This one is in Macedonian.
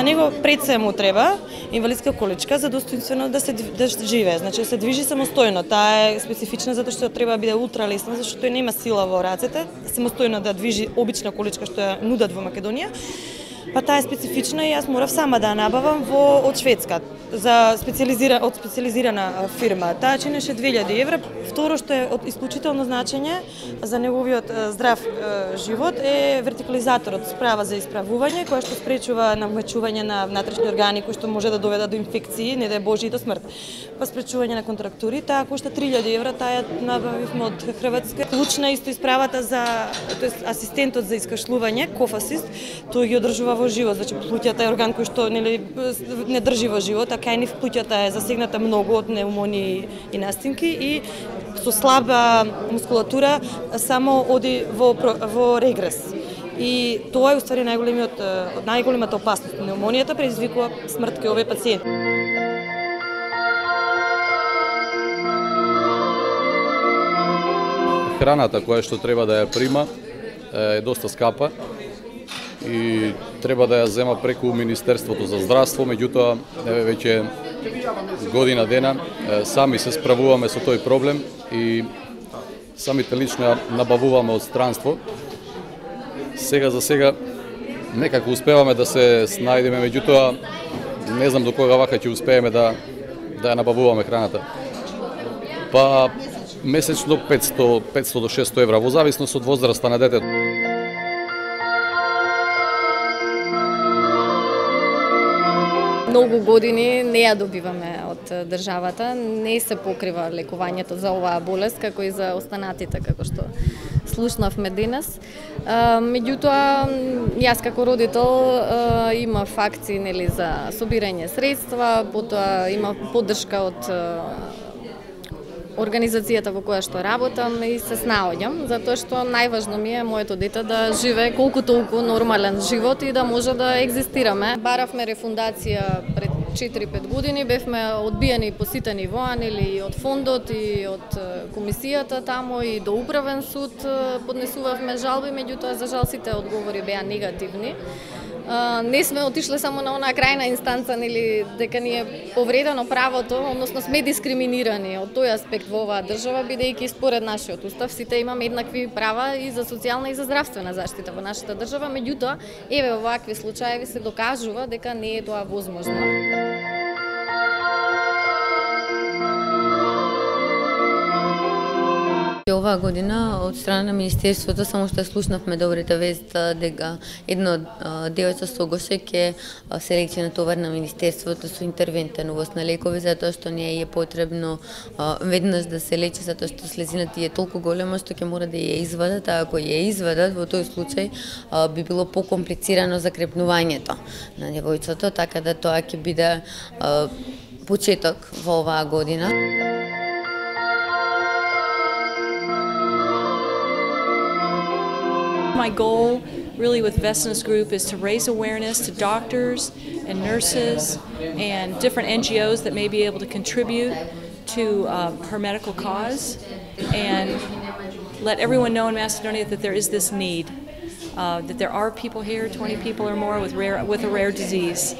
него пред се му треба инвалидска количка за достоинствено да живее, значи да се движи самостојно. Таа е специфична затоа што треба да биде ултралесна, зашто тој нема сила во рацете, самостојно да движи обична количка што ја нудат во Македонија. Па таа е специфична и јас морав сама да ја набавам од Шведска од специализирана фирма. Таа чинеше 2000 евра. Второ што е од исклучително значење за неговиот здрав живот е вертикализаторот, справа за исправување, која што спречува намачување на внатрешни органи кои што може да доведат до инфекции, не да е Боже и до смрт. Па спречување на контрактури, таа кошта 3000 евра, таа ја набавивме од Хрватска. Клучна исто исправата асистентот за искашлување, коф асист, тој ги одржува во живот, значи плуќата е орган кој што не држи во живот, а кај нив плуќата е засегната многу од пневмонии и настинки и со слаба мускулатура само оди во регрес. И тоа е уствари најголемата опасност. Пневмонијата предизвикува смрт кај овој пациент. Храната која што треба да ја прима е доста скапа и треба да ја зема преку Министерството за здравство, меѓутоа веќе година дена сами се справуваме со тој проблем и самите лично набавуваме од странство. Сега за сега некако успеваме да се снајдеме, меѓутоа не знам до кога вака ќе успееме да ја набавуваме храната. Па месечно 500 до 600 евра, во зависност од возраста на детето. Многу години не ја добиваме од државата, не се покрива лекувањето за оваа болест, како и за останатите, како што слушнавме денес. Меѓутоа, јас како родител имав акции за собирање средства, потоа имав поддршка од организацијата во која што работам и се снаоѓам, затоа што најважно ми е моето дете да живее колку толку нормален живот и да може да екзистираме. Баравме рефундација пред 4-5 години, бевме одбиени по сите нивоа, и од фондот и од комисијата тамо и до управен суд поднесувавме жалби, меѓутоа за жал сите одговори беа негативни. Не сме отишле само на онаа крајна инстанца, дека ни е повредено правото, односно сме дискриминирани од тој аспект во оваа држава, бидејќи според нашиот устав сите имаме еднакви права и за социјална и за здравствена заштита во нашата држава, меѓутоа, еве во вакви случаи се докажува дека не е тоа возможно. Оваа година од страна на Министерството само што слушнавме добрите вест дека едно девојца Согоше ќе селекција на товар на Министерството со интервентен увоз на лекови, затоа што не е потребно веднаш да се лечи, затоа што слезината е толку голема што ќе мора да ја извадат, а ако ја извадат, во тој случај би било покомплицирано закрепнувањето на девојцето, така да тоа ќе биде почеток во оваа година. My goal really with Vesna's group is to raise awareness to doctors and nurses and different NGOs that may be able to contribute to her medical cause and let everyone know in Macedonia that there is this need, that there are people here, 20 people or more with a rare disease.